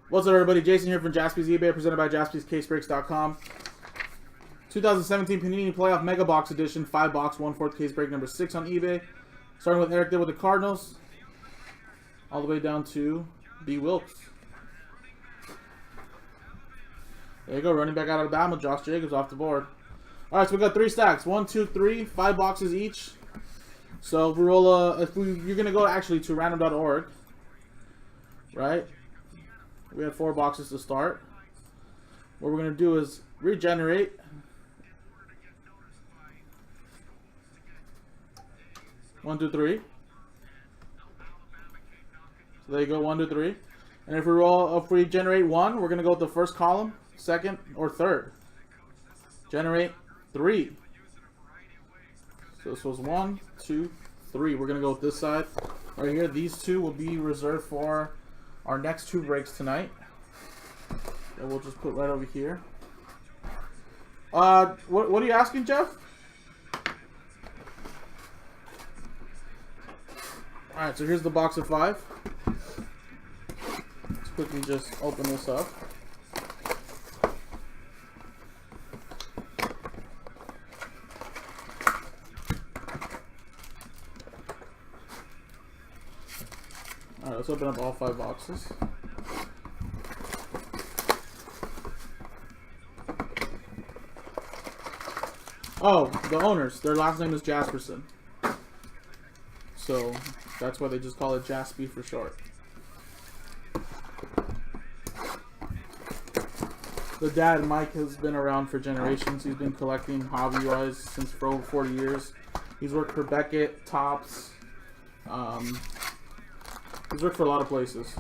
What's up, everybody? Jason here from Jaspy's eBay, presented by JaspysCaseBreaks.com. 2017 Panini Playoff Mega Box Edition, 5-box, 1/4 case break number 6 on eBay. Starting with Eric there with the Cardinals, all the way down to B. Wilkes. There you go, running back out of Alabama, Josh Jacobs off the board. All right, so we got 3 stacks, 1, 2, 3, 5 boxes each. So if we roll, you're gonna go actually to random.org, right? We have 4 boxes to start. What we're going to do is regenerate. One, 2, 3. So there you go, 1, 2, 3. And if we generate 1, we're going to go with the first column, second, or third. Generate 3. So this was 1, 2, 3. We're going to go with this side right here. These 2 will be reserved for our next 2 breaks tonight. That we'll just put right over here. What are you asking, Jeff? Alright, so here's the box of 5. Let's quickly just open this up. Alright, let's open up all 5 boxes. Oh, the owners. Their last name is Jasperson. So, that's why they just call it Jaspy for short. The dad, Mike, has been around for generations. He's been collecting hobby-wise since for over 40 years. He's worked for Beckett, Topps. He's worked for a lot of places.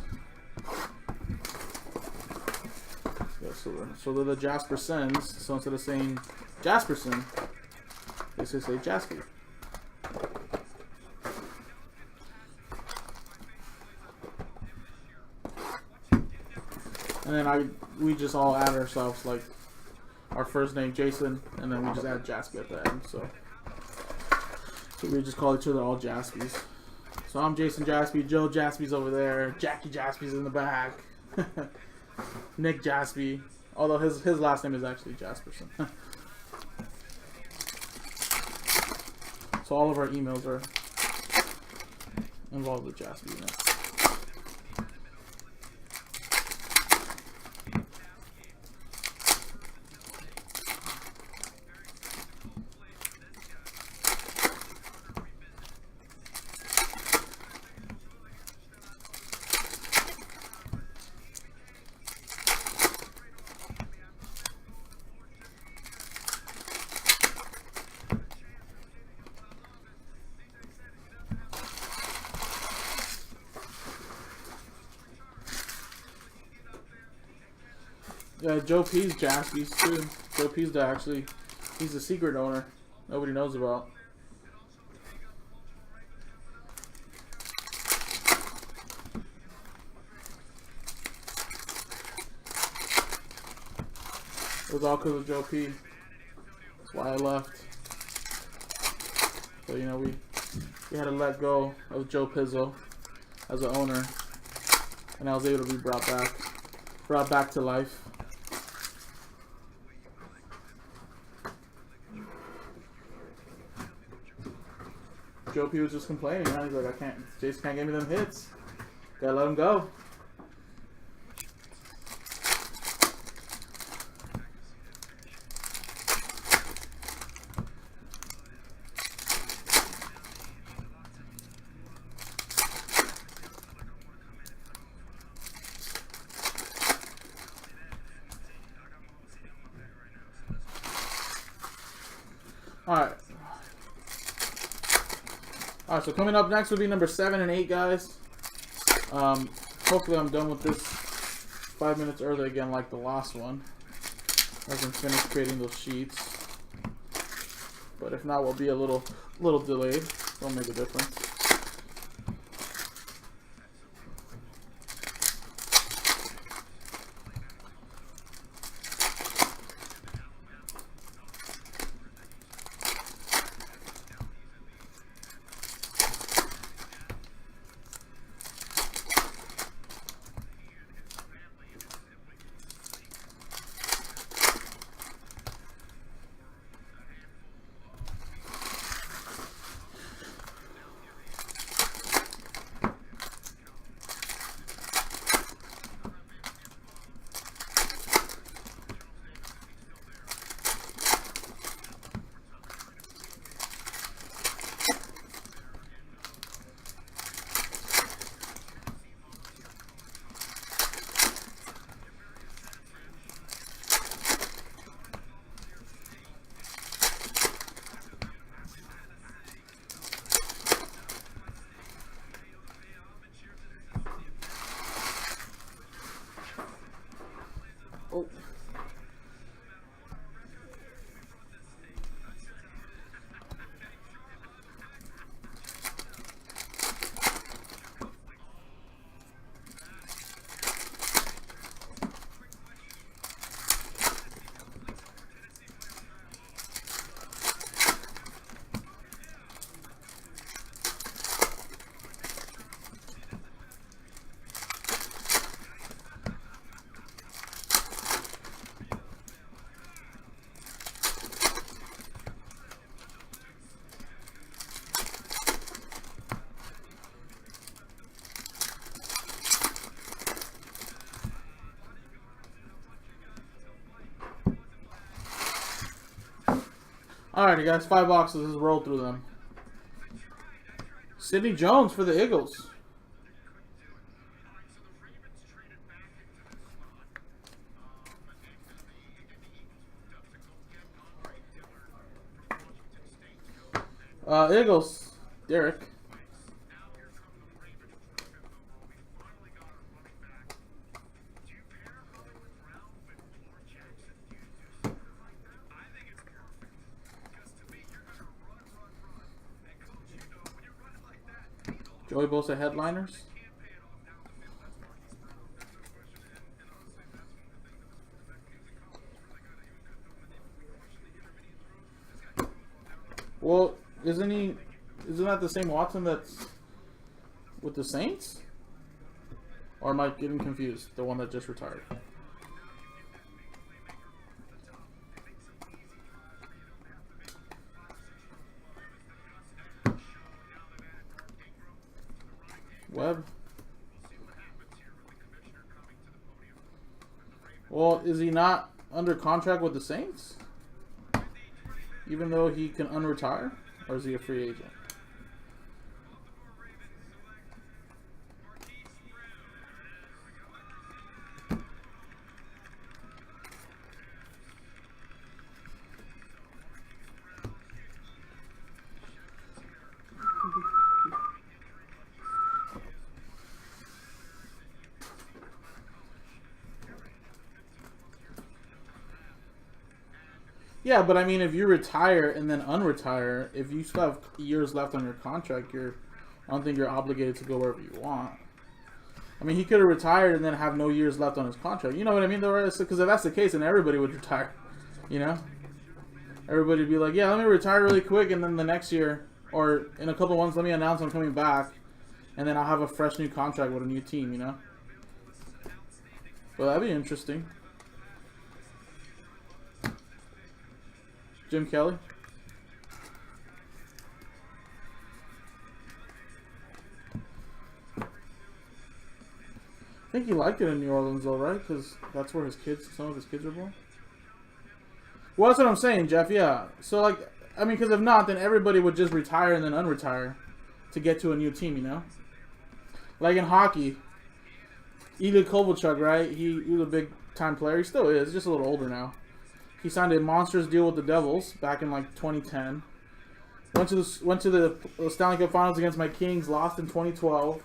Yeah, so they're the Jaspersons. So instead of saying Jasperson, they just say Jaspy. And then we just all add ourselves, like our first name Jason, and then we just add Jaspy at the end. So we just call each other all Jaspys. So I'm Jason Jaspy, Joe Jaspy's over there, Jackie Jaspy's in the back, Nick Jaspy, although his last name is actually Jasperson. So all of our emails are involved with Jaspy. You know? Yeah, Joe P's Jaspy's too. Joe P's he's the secret owner nobody knows about. It was all because of Joe P. That's why I left. So you know we had to let go of Joe Pizzo as an owner, and I was able to be brought back to life. Joe P was just complaining. Now he's like, Jason can't give me them hits. Gotta let him go. Alright, so coming up next will be number 7 and 8, guys. Hopefully I'm done with this 5 minutes early again like the last one. I can finish creating those sheets. But if not, we'll be a little delayed. Don't make a difference. Oh. Alrighty, guys, 5 boxes. Let's roll through them. Sidney Jones for the Eagles. Eagles, Derek. Joey Bosa headliners. Well, isn't that the same Watson that's with the Saints? Or am I getting confused? The one that just retired. Webb. Well, is he not under contract with the Saints? Even though he can unretire? Or is he a free agent? Yeah, but I mean, if you retire and then unretire, if you still have years left on your contract, I don't think you're obligated to go wherever you want. I mean, he could have retired and then have no years left on his contract. You know what I mean? Because if that's the case, then everybody would retire. You know? Everybody would be like, yeah, let me retire really quick, and then the next year, or in a couple months, let me announce I'm coming back, and then I'll have a fresh new contract with a new team, you know? Well, that'd be interesting. Jim Kelly. I think he liked it in New Orleans, though, right? Because that's where some of his kids are born. Well, that's what I'm saying, Jeff. Yeah. So, like, I mean, because if not, then everybody would just retire and then unretire to get to a new team, you know? Like in hockey, Ilya Kovalchuk, right? He was a big-time player. He still is, just a little older now. He signed a monstrous deal with the Devils back in like 2010. Went to the Stanley Cup Finals against my Kings, lost in 2012,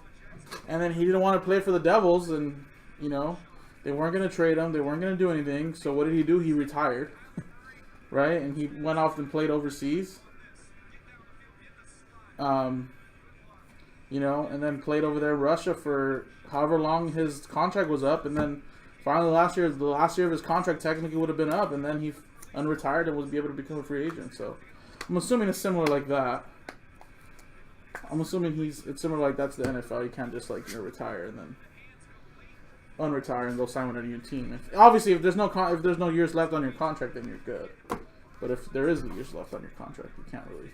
and then he didn't want to play for the Devils, and you know they weren't going to trade him, they weren't going to do anything. So what did he do? He retired, right? And he went off and played overseas. You know, and then played over there in Russia for however long his contract was up, and then. Finally, the last year of his contract technically would have been up, and then he unretired and would be able to become a free agent. So, I'm assuming it's similar like that. I'm assuming it's similar like that's the NFL. You can't just like retire and then unretire and go sign with a new team. Obviously, if there's no years left on your contract, then you're good. But if there is years left on your contract, you can't really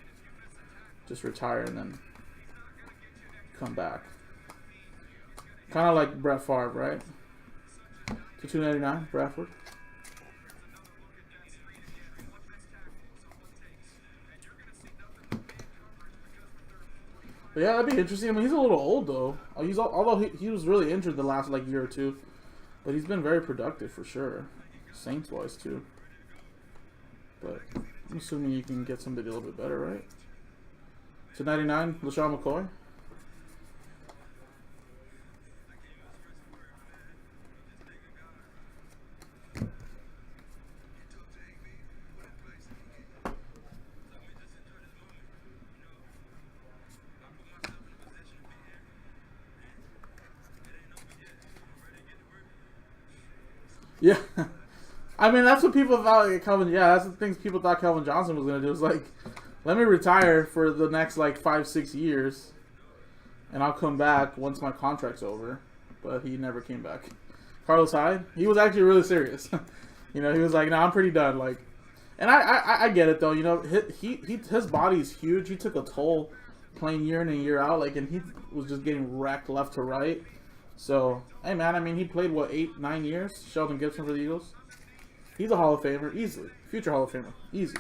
just retire and then come back. Kind of like Brett Favre, right? To $2.99, Bradford. But yeah, that'd be interesting. I mean, he's a little old though. Although he was really injured the last like year or two, but he's been very productive for sure, Saints wise too. But I'm assuming you can get somebody a little bit better, right? To $2.99, LaShawn McCoy. Yeah. I mean, that's what people thought like, Calvin. Yeah, that's the things people thought Calvin Johnson was gonna do. It's like, let me retire for the next like 5-6 years, and I'll come back once my contract's over. But he never came back. Carlos Hyde, he was actually really serious. You know, he was like, "No, I'm pretty done." Like, and I get it though. You know, his body's huge. He took a toll playing year in and year out. Like, and he was just getting wrecked left to right. So, hey man, I mean, he played what 8-9 years. Sheldon Gibson for the Eagles. He's a Hall of Famer, easily. Future Hall of Famer, easy.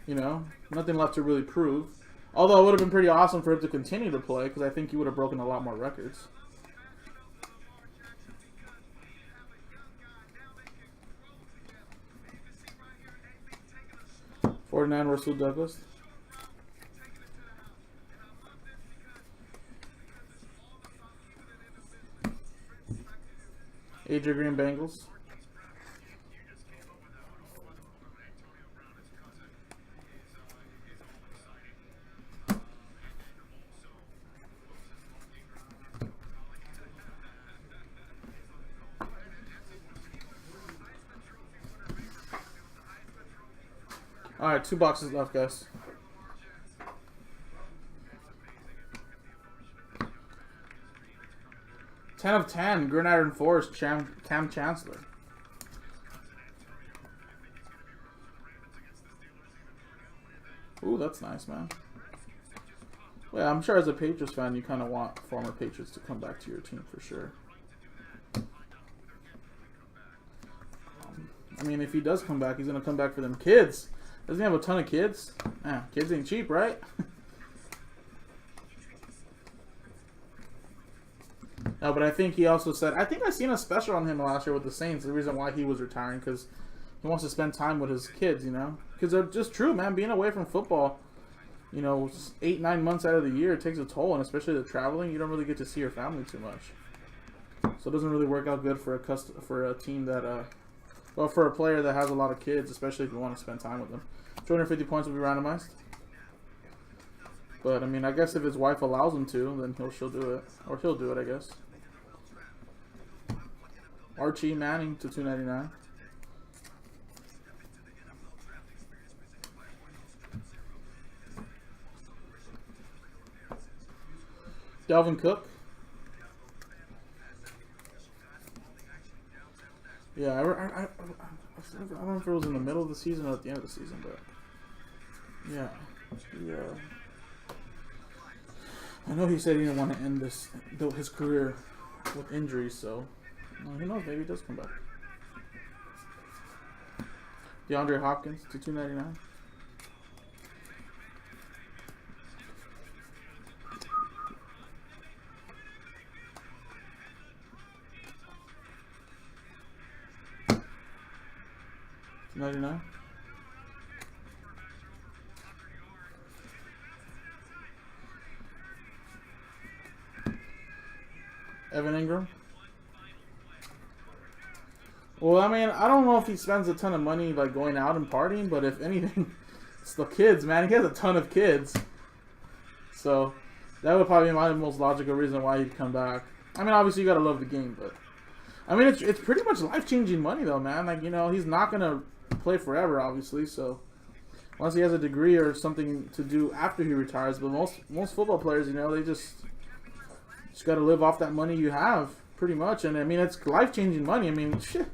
You know, nothing left to really prove. Although it would have been pretty awesome for him to continue to play, because I think he would have broken a lot more records. '49 Russell Douglas. Adrian Green Bengals. Alright, 2 boxes left, guys. /10, Gridiron Forest, Cam Chancellor. Ooh, that's nice, man. Well, I'm sure as a Patriots fan, you kind of want former Patriots to come back to your team for sure. I mean, if he does come back, he's going to come back for them kids. Doesn't he have a ton of kids? Yeah, kids ain't cheap, right? No, but I think he also said, I think I seen a special on him last year with the Saints, the reason why he was retiring, because he wants to spend time with his kids, you know? Because they're just true, man. Being away from football, you know, 8-9 months out of the year, it takes a toll, and especially the traveling, you don't really get to see your family too much. So it doesn't really work out good for a team that, well, for a player that has a lot of kids, especially if you want to spend time with them. 250 points will be randomized. But, I mean, I guess if his wife allows him to, then she'll do it. Or he'll do it, I guess. Archie Manning to 299. Dalvin Cook. Yeah, I don't know if it was in the middle of the season or at the end of the season, but yeah. I know he said he didn't want to end his career with injuries, so who knows? Maybe he does come back. DeAndre Hopkins to 299. $99. Evan Ingram. Well, I mean, I don't know if he spends a ton of money like going out and partying, but if anything, it's the kids, man. He has a ton of kids, so that would probably be my most logical reason why he'd come back. I mean, obviously you gotta love the game, but I mean, it's pretty much life-changing money though, man. Like, you know, he's not gonna play forever, obviously, so unless he has a degree or something to do after he retires. But most football players, you know, they just got to live off that money you have, pretty much. And I mean, it's life-changing money. I mean, shit,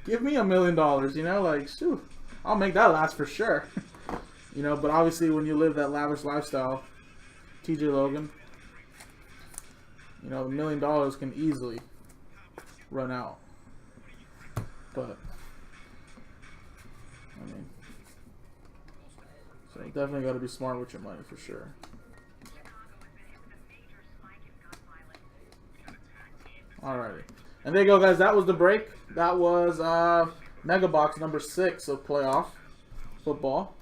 give me $1 million, you know, like, shoot, I'll make that last for sure. You know, but obviously when you live that lavish lifestyle, TJ Logan, you know, $1 million can easily run out. But I mean, so you definitely got to be smart with your money for sure. Alrighty, and there you go, guys. That was the break. That was Mega Box number 6 of playoff football.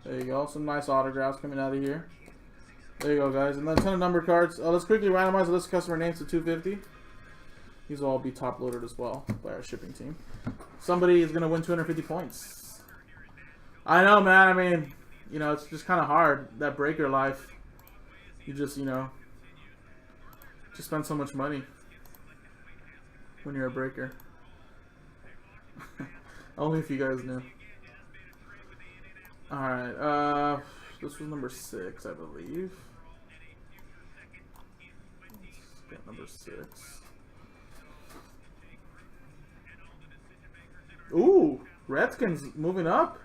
There you go. Some nice autographs coming out of here. There you go, guys. And then a ton of number cards. Let's quickly randomize the list of customer names to 250. These will all be top loaded as well by our shipping team. Somebody is going to win 250 points. I know, man. I mean, you know, it's just kind of hard. That breaker life. You just, you know, Just spend so much money when you're a breaker. Only if you guys knew. Alright, this was number 6, I believe. Let's get number 6. Ooh, Redskins moving up.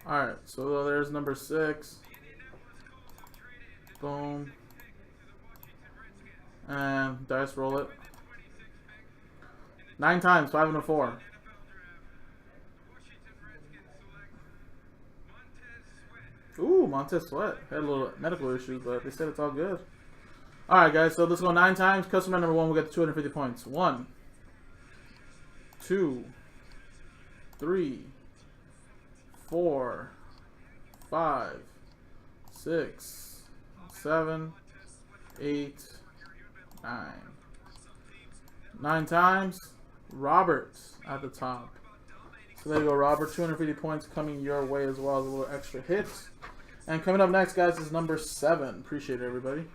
Alright, so there's number 6. Boom. And dice roll it. 9 times, 5 and a 4. Ooh, Montez Sweat. Had a little medical issues, but they said it's all good. Alright, guys, so let's go 9 times. Customer number 1 will get 250 points. 1, 2, 3, 4, 5, 6, 7, 8, 9. 9 times. Robert at the top. So there you go, Robert. 250 points coming your way as well as a little extra hit. And coming up next, guys, is number 7. Appreciate it, everybody.